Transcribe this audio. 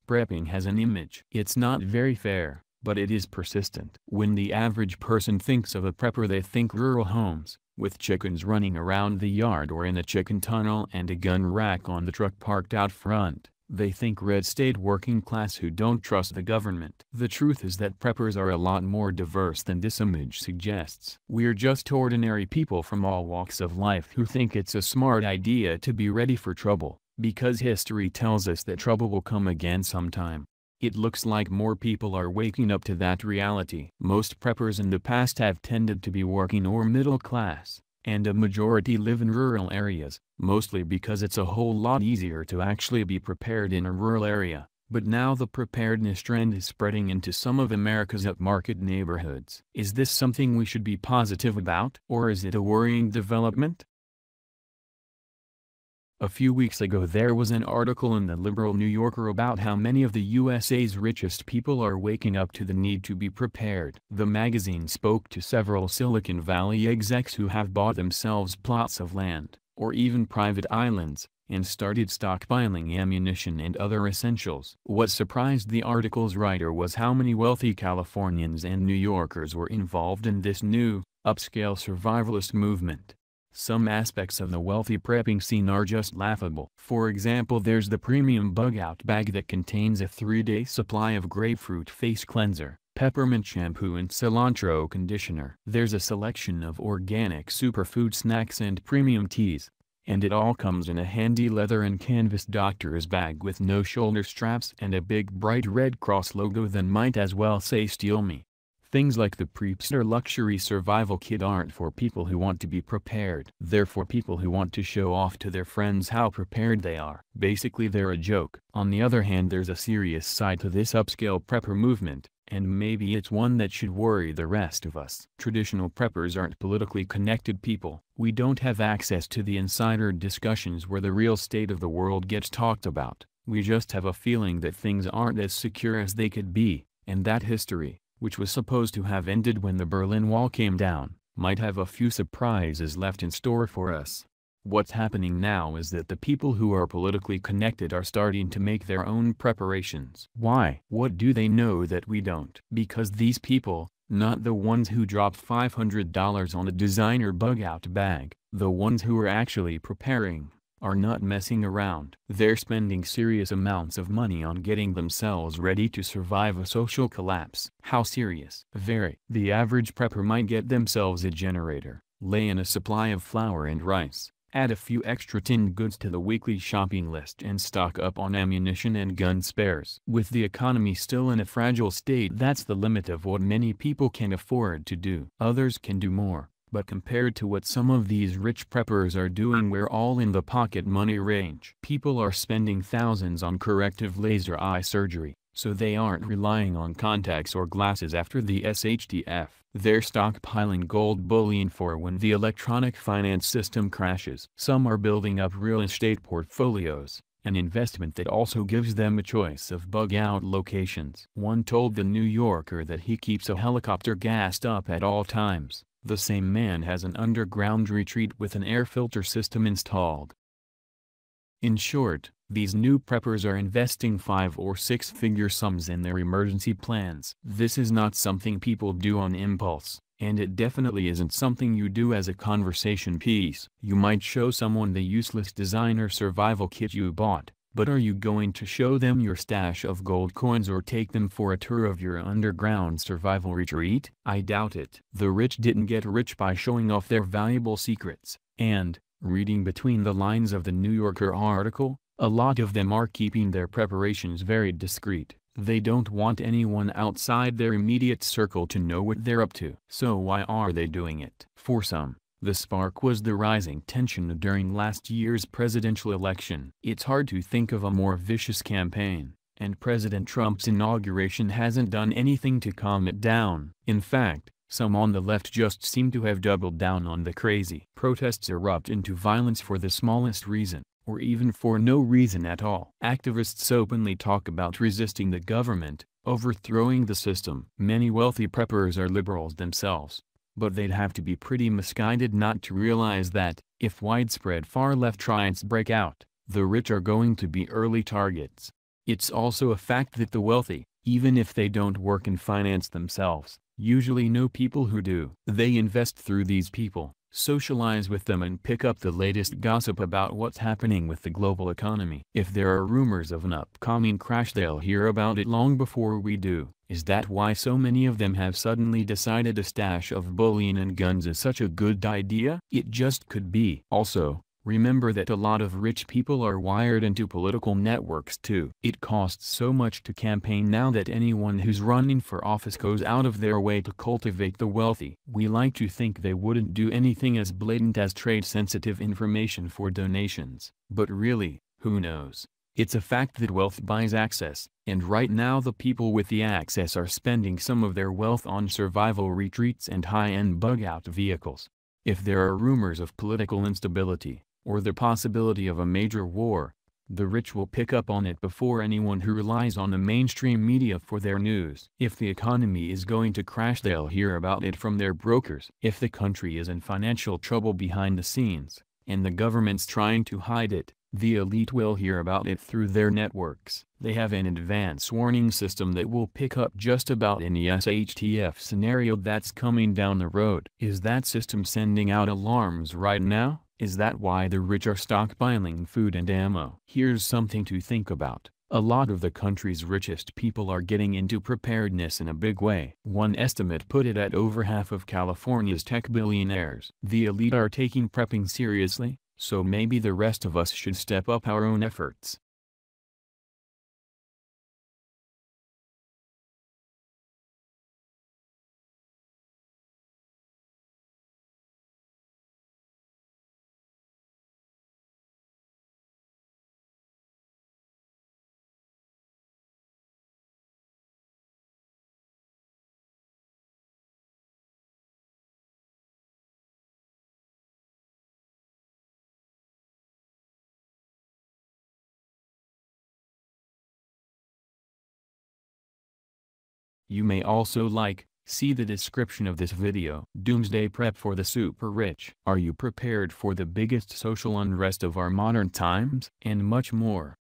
Prepping has an image. It's not very fair, but it is persistent. When the average person thinks of a prepper, they think rural homes, with chickens running around the yard or in a chicken tunnel and a gun rack on the truck parked out front. They think red state working class who don't trust the government. The truth is that preppers are a lot more diverse than this image suggests. We're just ordinary people from all walks of life who think it's a smart idea to be ready for trouble, because history tells us that trouble will come again sometime. It looks like more people are waking up to that reality. Most preppers in the past have tended to be working or middle class, and a majority live in rural areas, mostly because it's a whole lot easier to actually be prepared in a rural area. But now the preparedness trend is spreading into some of America's upmarket neighborhoods. Is this something we should be positive about? Or is it a worrying development? A few weeks ago there was an article in the liberal New Yorker about how many of the USA's richest people are waking up to the need to be prepared. The magazine spoke to several Silicon Valley execs who have bought themselves plots of land, or even private islands, and started stockpiling ammunition and other essentials. What surprised the article's writer was how many wealthy Californians and New Yorkers were involved in this new, upscale survivalist movement. Some aspects of the wealthy prepping scene are just laughable. For example, there's the premium bug-out bag that contains a 3-day supply of grapefruit face cleanser, peppermint shampoo and cilantro conditioner. There's a selection of organic superfood snacks and premium teas. And it all comes in a handy leather and canvas doctor's bag with no shoulder straps and a big bright Red Cross logo that might as well say "Steal Me." Things like the Preppster Luxury Survival Kit aren't for people who want to be prepared. They're for people who want to show off to their friends how prepared they are. Basically they're a joke. On the other hand, there's a serious side to this upscale prepper movement, and maybe it's one that should worry the rest of us. Traditional preppers aren't politically connected people. We don't have access to the insider discussions where the real state of the world gets talked about. We just have a feeling that things aren't as secure as they could be, and that history, which was supposed to have ended when the Berlin Wall came down, might have a few surprises left in store for us. What's happening now is that the people who are politically connected are starting to make their own preparations. Why? What do they know that we don't? Because these people, not the ones who dropped $500 on a designer bug-out bag, the ones who are actually preparing, are not messing around. They're spending serious amounts of money on getting themselves ready to survive a social collapse. How serious? Very. The average prepper might get themselves a generator, lay in a supply of flour and rice, add a few extra tinned goods to the weekly shopping list and stock up on ammunition and gun spares. With the economy still in a fragile state, that's the limit of what many people can afford to do. Others can do more. But compared to what some of these rich preppers are doing, we're all in the pocket money range. People are spending thousands on corrective laser eye surgery, so they aren't relying on contacts or glasses after the SHTF. They're stockpiling gold bullion for when the electronic finance system crashes. Some are building up real estate portfolios, an investment that also gives them a choice of bug-out locations. One told the New Yorker that he keeps a helicopter gassed up at all times. The same man has an underground retreat with an air filter system installed. In short, these new preppers are investing 5- or 6-figure sums in their emergency plans. This is not something people do on impulse, and it definitely isn't something you do as a conversation piece. You might show someone the useless designer survival kit you bought, but are you going to show them your stash of gold coins or take them for a tour of your underground survival retreat? I doubt it. The rich didn't get rich by showing off their valuable secrets, and, reading between the lines of the New Yorker article, a lot of them are keeping their preparations very discreet. They don't want anyone outside their immediate circle to know what they're up to. So why are they doing it? For some, the spark was the rising tension during last year's presidential election. It's hard to think of a more vicious campaign, and President Trump's inauguration hasn't done anything to calm it down. In fact, some on the left just seem to have doubled down on the crazy. Protests erupt into violence for the smallest reason, or even for no reason at all. Activists openly talk about resisting the government, overthrowing the system. Many wealthy preppers are liberals themselves, but they'd have to be pretty misguided not to realize that, if widespread far-left riots break out, the rich are going to be early targets. It's also a fact that the wealthy, even if they don't work and finance themselves, usually know people who do. They invest through these people, socialize with them and pick up the latest gossip about what's happening with the global economy. If there are rumors of an upcoming crash, they'll hear about it long before we do. Is that why so many of them have suddenly decided a stash of bullion and guns is such a good idea? It just could be. Also, remember that a lot of rich people are wired into political networks too. It costs so much to campaign now that anyone who's running for office goes out of their way to cultivate the wealthy. We like to think they wouldn't do anything as blatant as trade sensitive information for donations, but really, who knows? It's a fact that wealth buys access, and right now the people with the access are spending some of their wealth on survival retreats and high-end bug-out vehicles. If there are rumors of political instability, or the possibility of a major war, the rich will pick up on it before anyone who relies on the mainstream media for their news. If the economy is going to crash, they'll hear about it from their brokers. If the country is in financial trouble behind the scenes, and the government's trying to hide it, the elite will hear about it through their networks. They have an advance warning system that will pick up just about any SHTF scenario that's coming down the road. Is that system sending out alarms right now? Is that why the rich are stockpiling food and ammo? Here's something to think about. A lot of the country's richest people are getting into preparedness in a big way. One estimate put it at over half of California's tech billionaires. The elite are taking prepping seriously, so maybe the rest of us should step up our own efforts. You may also see the description of this video. Doomsday prep for the super rich. Are you prepared for the biggest social unrest of our modern times? And much more.